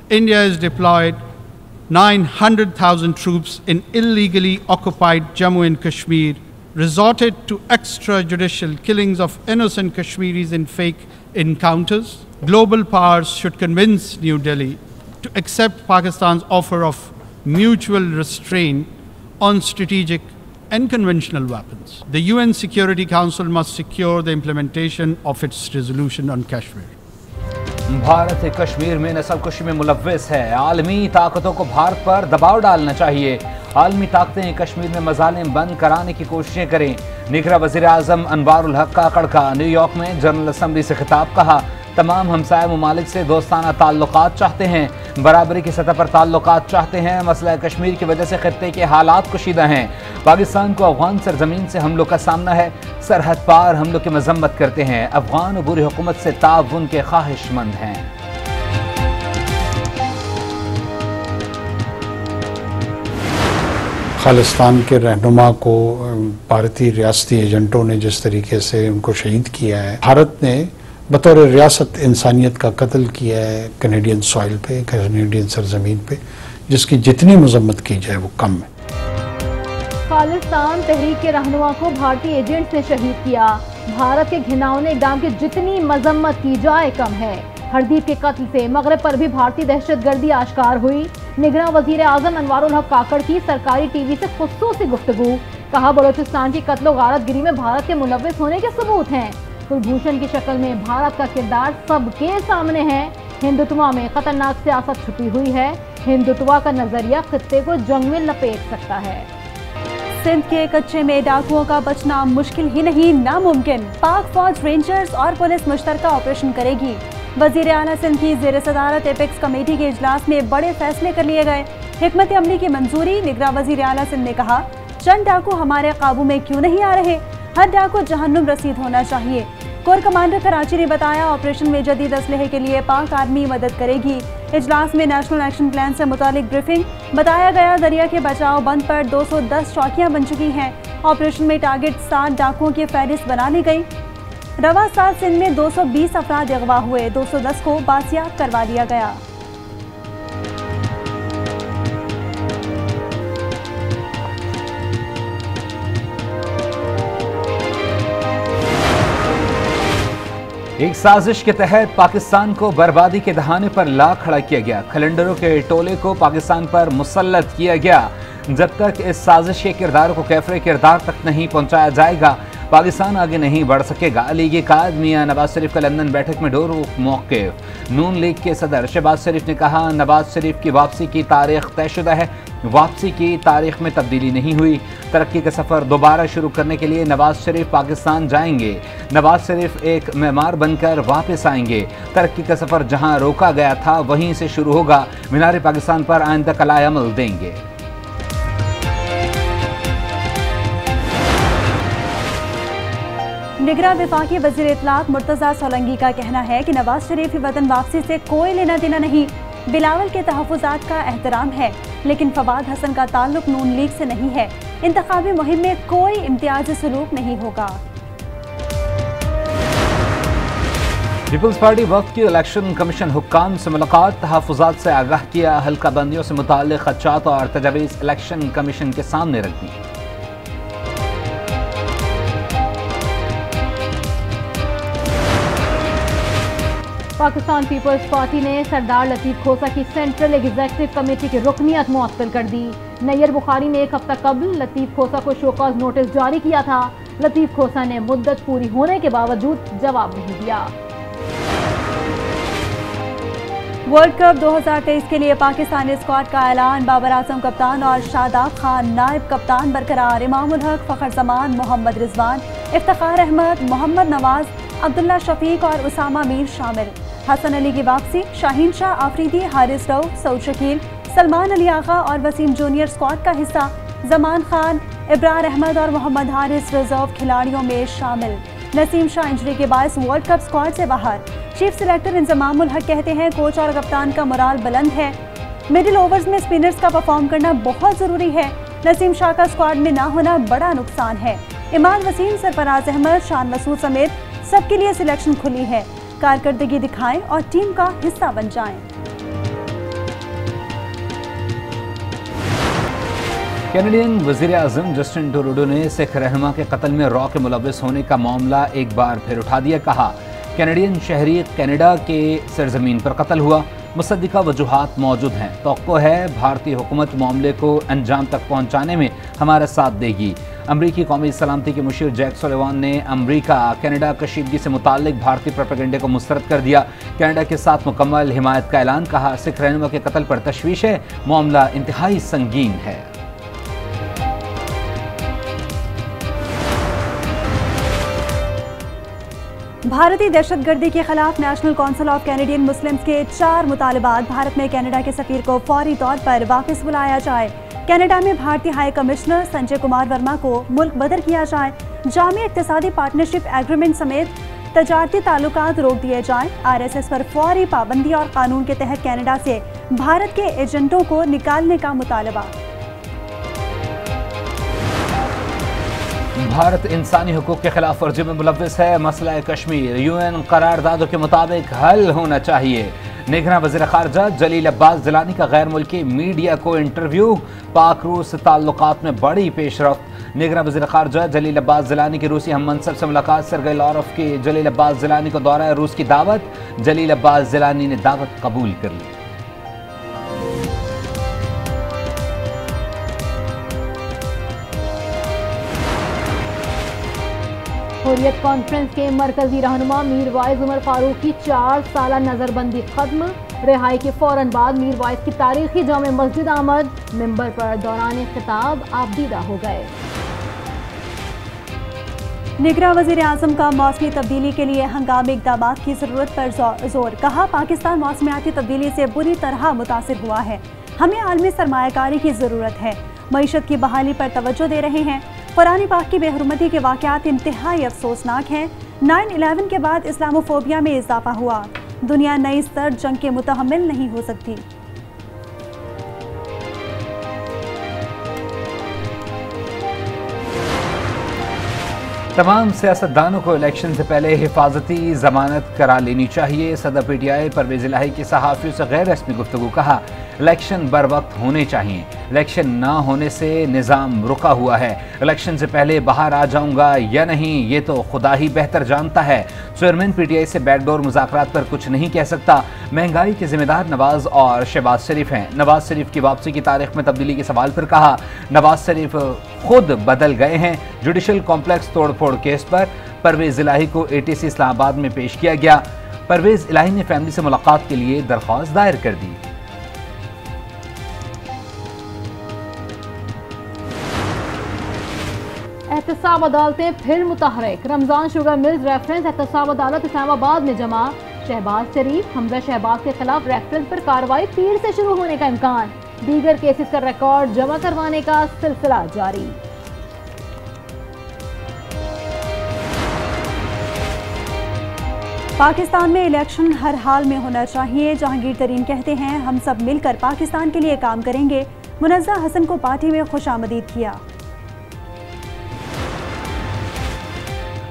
India has deployed 900,000 troops in illegally occupied Jammu and Kashmir, resorted to extrajudicial killings of innocent Kashmiris in fake encounters. Global powers should convince New Delhi to accept Pakistan's offer of mutual restraint on strategic and conventional weapons. The UN Security Council must secure the implementation of its resolution on Kashmir. Bharat Kashmir में नस्लकुशी में मुलव्विस है। आलमी ताकतों को भारत पर दबाव डालना चाहिए। आलमी ताकतें कश्मीर में मजालिम बंद कराने की कोशिशें करें। निगरान वज़ीर आज़म अनवारुल हक का कड़का। न्यूयॉर्क में जनरल असम्बली से खिताब। कहा, तमाम हमसाया ममालिक से दोस्ताना ताल्लुकात चाहते हैं, बराबरी की सतह पर ताल्लुकात चाहते हैं। मसला कश्मीर की वजह से खित्ते के हालात कशीदा हैं। पाकिस्तान को अफगान सरजमीन से हमलों का सामना है। सरहद पार हमलों की मजम्मत करते हैं। अफगान बुरी हुकूमत से ताउन के ख्वाहिशमंद हैं। खालिस्तान के रहनुमा को भारतीय रियासती एजेंटों ने जिस तरीके से उनको शहीद किया है, भारत ने बतौर रियासत इंसानियत का कत्ल किया है कैनेडियन सॉइल पे, कैनेडियन सरजमीन पे, जिसकी जितनी मजम्मत की जाए वो कम है। खालिस्तान तहरीक के रहनुमा को भारतीय एजेंट्स ने शहीद किया। भारत के घिनौने इक़दाम की जितनी मजम्मत की जाए कम है। हरदीप के कत्ल से मगरब पर भी भारतीय दहशतगर्दी आश्कार हुई। निगरान वज़ीर आज़म अनवारुल हक काकड़ की सरकारी टीवी से खुसूसी गुफ्तगू। कहा, बलोचिस्तान की कत्लो गारतगिरी में भारत के मुलव्विस होने के सबूत हैं। कुलभूषण की शक्ल में भारत का किरदार सबके सामने है। हिंदुत्व में खतरनाक सियासत छुपी हुई है। हिंदुत्व का नजरिया खित्ते को जंग में लपेट सकता है। सिंध के कच्चे में डाकुओं का बचना मुश्किल ही नहीं, नामुमकिन। पाक फौज, रेंजर्स और पुलिस मुश्तरका ऑपरेशन करेगी। वजीर आला सिंध की ज़ेर सदारत एपेक्स कमेटी के इजलास में बड़े फैसले कर लिए गए। हिकमत अमली की मंजूरी। निगरान वजीर आला सिंध ने कहा, चंद डाकू हमारे काबू में क्यों नहीं आ रहे, हर डाकू जहन्नुम रसीद होना चाहिए। कोर कमांडर कराची ने बताया, ऑपरेशन में जदीद असलहे के लिए पाक आर्मी मदद करेगी। इजलास में नेशनल एक्शन प्लान से मुतालिक ब्रीफिंग। बताया गया, दरिया के बचाव बंद पर 210 चौकियां बन चुकी हैं। ऑपरेशन में टारगेट 7 डाकुओं की फहरिस्त बना ली गई। रवा साल सिंध में 220 अफराद अगवा हुए, 210 को बासियाब करवा दिया गया। एक साजिश के तहत पाकिस्तान को बर्बादी के दहाने पर ला खड़ा किया गया। कैलेंडरों के टोले को पाकिस्तान पर मुसल्लत किया गया। जब तक इस साजिश के किरदार को कैफरे किरदार तक नहीं पहुंचाया जाएगा, पाकिस्तान आगे नहीं बढ़ सकेगा। लीग कायद मियां नवाज शरीफ का लंदन बैठक में ढोर मौक़िफ़। नून लीग के सदर शहबाज शरीफ ने कहा, नवाज शरीफ की वापसी की तारीख तयशुदा है। वापसी की तारीख में तब्दीली नहीं हुई। तरक्की का सफ़र दोबारा शुरू करने के लिए नवाज शरीफ पाकिस्तान जाएंगे। नवाज शरीफ एक मेमार बनकर वापस आएंगे। तरक्की का सफ़र जहां रोका गया था वहीं से शुरू होगा। मीनार पाकिस्तान पर आइंदा कलाए अमल देंगे। निगरान वफाकी वज़ीर इत्तलात मुर्तज़ा सोलंकी का कहना है कि नवाज शरीफ की वतन वापसी से कोई लेना देना नहीं। बिलावल के तहफ़्फ़ुज़ात का एहतराम है, लेकिन फवाद हसन का ताल्लुक नून लीग से नहीं है। इंतखाबी मुहिम में कोई इम्तियाजी सलूक नहीं होगा। पीपल्स पार्टी वक्त की इलेक्शन कमीशन हुक्काम से मुलाकात। तहफ़्फ़ुज़ात से आगाह किया। हल्का बंदियों से मुताल्लिक़ ख़दशात और तजावीज़ इलेक्शन कमीशन के सामने रख दी। पाकिस्तान पीपल्स पार्टी ने सरदार लतीफ़ खोसा की सेंट्रल एग्जीक्यूटिव कमेटी की रुकनियत मुअत्तल कर दी। नैयर बुखारी ने एक हफ्ता कबल लतीफ़ खोसा को शोकॉज नोटिस जारी किया था। लतीफ़ खोसा ने मुद्दत पूरी होने के बावजूद जवाब नहीं दिया। वर्ल्ड कप 2023 के लिए पाकिस्तानी स्क्वाड का ऐलान। बाबर आजम कप्तान और शादाब खान नायब कप्तान बरकरार। इमाम उल हक, फ़खर जमान, मोहम्मद रिजवान, इफ्तिखार अहमद, मोहम्मद नवाज, अब्दुल्ला शफीक और उसामा मीर शामिल। हसन अली की वापसी। शाहीन शाह आफरीदी, हारिस रऊफ, सऊद शकील, सलमान अली आगा और वसीम जूनियर स्क्वाड का हिस्सा। जमान खान, इब्रार अहमद और मोहम्मद हारिस रिजर्व खिलाड़ियों में शामिल। नसीम शाह इंजरी के बायस वर्ल्ड कप स्क्वाड से बाहर। चीफ सिलेक्टर इंजमाम उल हक कहते हैं, कोच और कप्तान का मोराल बुलंद है। मिडिल ओवर्स में स्पिनर्स का परफॉर्म करना बहुत ज़रूरी है। नसीम शाह का स्क्वाड में ना होना बड़ा नुकसान है। इमाम वसीम, सरफराज अहमद, शान मसूद समेत सबके लिए सिलेक्शन खुली है। कारकर्दगी दिखाएं और टीम का हिस्सा बन जाएं। कैनेडियन वज़ीर आज़म जस्टिन ट्रूडो ने सिख रहनुमा के कत्ल में रॉ के मुलव्विस होने का मामला एक बार फिर उठा दिया। कहा, कैनेडियन शहरी कनाडा के सरजमीन पर कत्ल हुआ, मुसद्दिका वजूहात मौजूद हैं। तौक्को है भारतीय हुकूमत मामले को अंजाम तक पहुँचाने में हमारा साथ देगी। अमरीकी कौमी सलामती के मुशीर जैक सुलिवान ने अमरीका कनाडा कशीदगी से मुताल्लिक भारतीय प्रोपेगेंडे को मुस्तरद कर दिया। कनाडा के साथ मुकम्मल हिमायत का ऐलान। कहा, सिख रहनुमा के कत्ल पर तशवीश है, मामला इंतहाई संगीन है। भारतीय दहशतगर्दी के खिलाफ national council of Canadian Muslims के 4 मुतालबात। भारत में कनाडा के सफीर को फौरी तौर पर वापस बुलाया जाए। कनाडा में भारतीय हाई कमिश्नर संजय कुमार वर्मा को मुल्क बदर किया जाए। जामी इक्तिसादी पार्टनरशिप एग्रीमेंट समेत तजारती ताल्लुकात रोक दिए जाएं। RSS पर फौरी पाबंदी और कानून के तहत कनाडा से भारत के एजेंटों को निकालने का मुतालबा। भारत इंसानी हुकूक के खिलाफ वर्जी में मुलव्विस है। मसला कश्मीर UN करारदादों के मुताबिक हल होना चाहिए। निगरान वज़ीर ख़ारजा जलील अब्बास जिलानी का गैर मुल्की मीडिया को इंटरव्यू। पाक रूस ताल्लुकात में बड़ी पेशरफ्त। निगरान वज़ीर ख़ारजा जलील अब्बास जिलानी की रूसी हम मनसब से मुलाकात। सरगई लारोफ की जलील अब्बास जिलानी को दौरा रूस की दावत। जलील अब्बास जिलानी ने दावत कबूल कर ली। हुर्रियत कॉन्फ्रेंस के मरकजी रहनुमा मीर वाइज उमर फारूक की 4 साला नजरबंदी खत्म। रिहाई के फौरन बाद मीर वाइज की तारीखी जामे मस्जिद आमद। मिंबर पर दौरान खिताब आबदीदा हो गए। निगरान वज़ीर आज़म का मौसमी तब्दीली के लिए हंगामी इक़दाम की ज़रूरत पर जोर। कहा, पाकिस्तान मौसमियाती तब्दीली से बुरी तरह मुतासिर हुआ है। हमें आलमी सरमायाकारी की ज़रूरत है। मईशत की बहाली पर तवज्जो दे रहे हैं। कुरान पाक की बेहरमती के वाक़यात इंतहाई अफसोसनाक हैं। 9/11 के बाद इस्लामोफोबिया में इजाफा हुआ। दुनिया नई स्तर जंग के मुतहम्मिल नहीं हो सकती। तमाम सियासतदानों को इलेक्शन से पहले हिफाजती जमानत करा लेनी चाहिए। सदर PTI परवेज इलाही की सहाफ़ियों से गैर रस्मी गुफ्तगू। कहा, इलेक्शन बर वक्त होने चाहिए। इलेक्शन ना होने से निज़ाम रुका हुआ है। इलेक्शन से पहले बाहर आ जाऊंगा या नहीं ये तो खुदा ही बेहतर जानता है। चेयरमैन PTI से बैकडोर मुज़ाकरात पर कुछ नहीं कह सकता। महंगाई के जिम्मेदार नवाज और शहबाज शरीफ हैं। नवाज शरीफ की वापसी की तारीख में तब्दीली के सवाल पर कहा, नवाज शरीफ खुद बदल गए हैं। जुडिशल कॉम्प्लेक्स तोड़फोड़ केस पर परवेज इलाही को ATC इस्लामाबाद में पेश किया गया। परवेज इलाही ने फैमिली से मुलाकात के लिए दरख्वास्त दायर कर दी। एहतसाब अदालतें फिर मुतहरिक। रमजान शुगर मिल्स रेफरेंस एहतसाब अदालत इस्लामाबाद में जमा। शहबाज शरीफ हमजा शहबाज के खिलाफ रेफरेंस पर कार्रवाई पीर से शुरू होने का इम्कान। दीगर केसेस का रिकॉर्ड जमा करवाने का सिलसिला जारी। पाकिस्तान में इलेक्शन हर हाल में होना चाहिए। जहांगीर तरीन कहते हैं, हम सब मिलकर पाकिस्तान के लिए काम करेंगे। मुनज़्ज़ा हसन को पार्टी में खुशामदीद किया।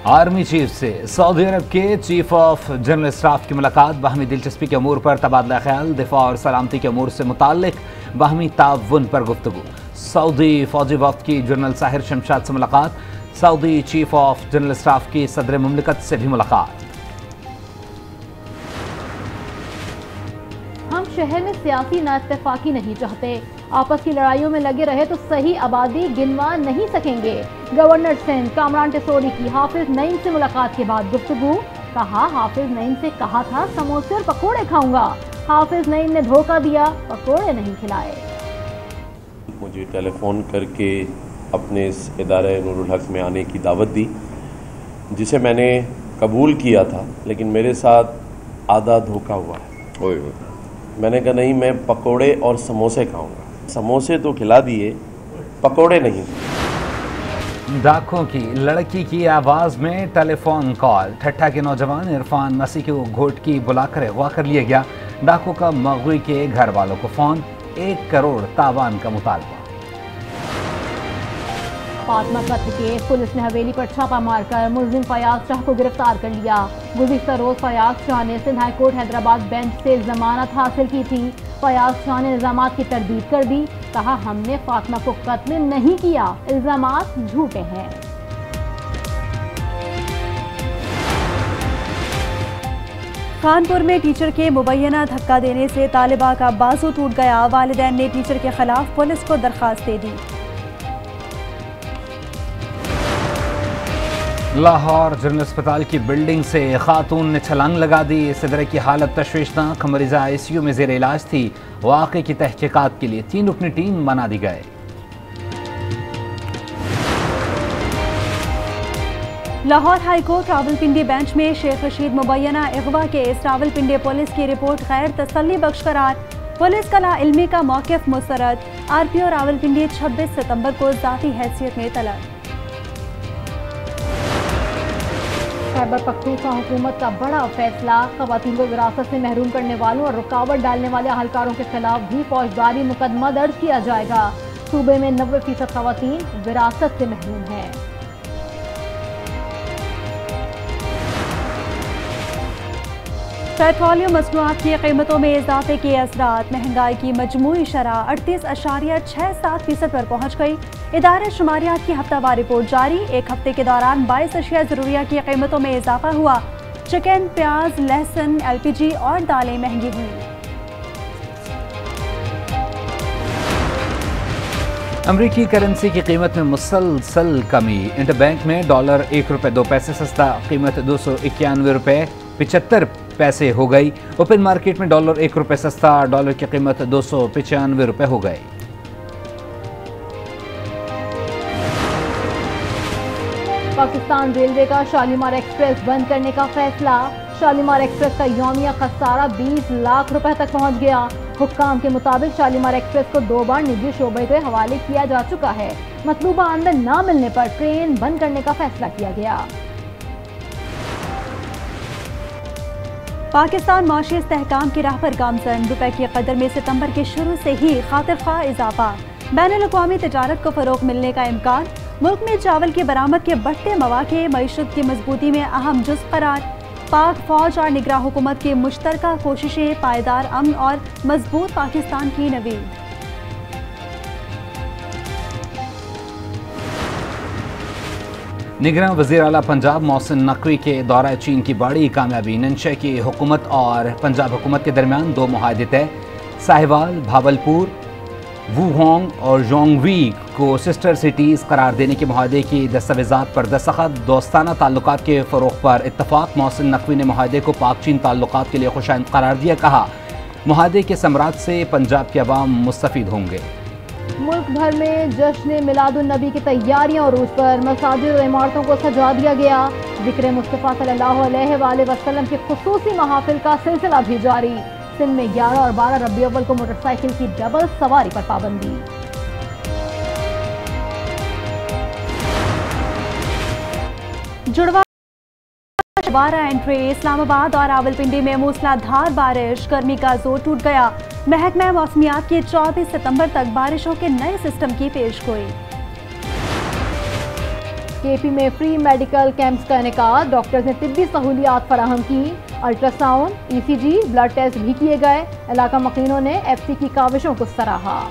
आर्मी चीफ से सऊदी अरब के चीफ ऑफ जनरल स्टाफ की मुलाकात। बाहमी दिलचस्पी के अमूर पर तबादला ख्याल। दिफा और सलामती के अमूर से मुताल्लिक बाहमी ताउन पर गुफ्तगू। सऊदी फौजी वफ्द की जनरल साहिर शमशाद से मुलाकात। Saudi chief of general staff की सदर मुमलिकत से भी मुलाकात। हम शहर में सियासी नाइत्तेफाकी नहीं चाहते। आपस की लड़ाइयों में लगे रहे तो सही आबादी गिनवा नहीं सकेंगे। गवर्नर सिंध कामरान टिसोड़ी की हाफिज नईम से मुलाकात के बाद गुफ्तगू। कहा, हाफिज नईम से कहा था समोसे और पकोड़े खाऊंगा। हाफिज नईम ने धोखा दिया, पकोड़े नहीं खिलाए। मुझे टेलीफोन करके अपने इस इदारे नूरुल हक में आने की दावत दी, जिसे मैंने कबूल किया था, लेकिन मेरे साथ आधा धोखा हुआ है। मैंने कहा नहीं, मैं पकोड़े और समोसे खाऊंगा। समोसे तो खिला दिए, पकोड़े नहीं। डाकों की लड़की की आवाज़ में टेलीफोन कॉल। ठट्ठा के नौजवान इरफान मसीह को घोटकी बुलाकर अगवा कर लिया गया। डाकू का मगवी के घर वालों को फ़ोन। 1 करोड़ तावान का मुतालबा। फातिमा कत्ल केस। पुलिस ने हवेली पर छापा मारकर मुलजिम फयाज शाह को गिरफ्तार कर लिया। गुज़िश्ता रोज फयाज शाह ने सिंध हाईकोर्ट हैदराबाद बेंच से जमानत हासिल की थी। फयाज शाह ने इल्जामात की तरदीद कर दी। कहा, हमने फातिमा को कत्ल नहीं किया, इल्जामात झूठे हैं। कानपुर में टीचर के मुबैना धक्का देने से तालिबा का बाजू टूट गया। वालिदैन ने टीचर के खिलाफ पुलिस को दरखास्त दे दी। लाहौर जनरल अस्पताल की बिल्डिंग से खातून ने छलांग लगा दी। सदर की हालत तशवीशनाक, मरीजा ICU में जेर इलाज थी। वाक़े की तहकीकात के लिए 3 रुकनी टीम बना दी गए। लाहौर हाईकोर्ट रावलपिंडी बेंच में शेख रशीद मुबैना अगवा केस, रावलपिंडी पुलिस की रिपोर्ट गैर तसल्ली बख्श करार। पुलिस का लाइल्मी का मौक़िफ़ मुस्तरद। RPO रावलपिंडी 26 सितंबर को ज़ाती हैसियत में तलब। खैबर पख्तूनख्वा हुकूमत का बड़ा फैसला, ख़वातीन को विरासत से महरूम करने वालों और रुकावट डालने वाले अहलकारों के खिलाफ भी फौजदारी मुकदमा दर्ज किया जाएगा। सूबे में 90% ख़वातीन विरासत से महरूम हैं। पेट्रोलियम मसनूआत की कीमतों में इजाफे के असरात, महंगाई की मजमूई शरह 38.67% पर पहुँच गई। इदारे शुमारियात की हफ्तावार रिपोर्ट जारी। एक हफ्ते के दौरान 22 अशिया ज़रूरिया की कीमतों में इजाफा हुआ। चिकन, प्याज, लहसुन, LPG और दालें महंगी हुई। अमरीकी करेंसी की कीमत में मुसलसल कमी। इंटरबैंक में डॉलर $1.02 सस्ता, कीमत $291.75 हो गई। ओपन मार्केट में डॉलर $1 सस्ता, डॉलर की कीमत $295 हो गई। पाकिस्तान रेलवे का शालीमार एक्सप्रेस बंद करने का फैसला। शालीमार एक्सप्रेस का यौमिया खसारा 20 लाख रुपए तक पहुंच गया। हुक्काम के मुताबिक शालीमार एक्सप्रेस को 2 बार निजी शोबे के हवाले किया जा चुका है। मतलूबा आमदन न मिलने पर ट्रेन बंद करने का फैसला किया गया। पाकिस्तान माशी इस्तेहकाम की राह पर गामजन। रुपए की कदर में सितंबर के शुरू से ही खातिर खा इजाफा। बैनुल-अक़वामी तिजारत को फरोग मिलने का इम्कान। मुल्क में चावल की बरामद के बढ़ते मौके मईशत की मजबूती में अहम जुज़ करार। पाक फौज और निगरान हुकूमत की मुश्तरका कोशिशें, पायदार अमन और मजबूत पाकिस्तान की नवीद। निगरान वज़ीर आला पंजाब मोहसिन नकवी के दौरा चीन की बड़ी कामयाबी। नंशे की हुकूमत और पंजाब हुकूमत के दरमियान 2 मुआहदे तय। साहिवाल, भावलपुर, वुहोंग और जोंगवी को सिस्टर सिटीज़ करार देने के मुआहदे की दस्तावेज़ात पर दस्तखत। दोस्ताना ताल्लुकात के फ़रोग़ पर इत्तफ़ाक़। मोहसिन नकवी ने मुआहदे को पाक चीन ताल्लुकात के लिए खुशाइंद करार दिया। कहा, मुआहदे के समरात से पंजाब के अवाम मुस्तफ़ीद होंगे। मुल्क भर में जश्न मिलादुन्नबी की तैयारियां और उस पर मसाजिद और इमारतों को सजा दिया गया। ज़िक्र मुस्तफ़ा सल्लल्लाहु अलैहि वसल्लम के खुसूसी महाफिल का सिलसिला भी जारी। सिंध में 11 और 12 रबी अव्वल को मोटरसाइकिल की डबल सवारी पर पाबंदी। जुड़वा 12 एंट्री। इस्लामाबाद और रावलपिंडी में मूसलाधार बारिश, गर्मी का जोर टूट गया। महकमा मौसमियात की 24 सितंबर तक बारिशों के नए सिस्टम की पेशगोई। KP में फ्री मेडिकल कैंप्स का इनेकाद। डॉक्टर्स ने तिब्बी सहूलियात फराहम की। अल्ट्रासाउंड, ECG, ब्लड टेस्ट भी किए गए। इलाका मकीनों ने FC की काविशों को सराहा।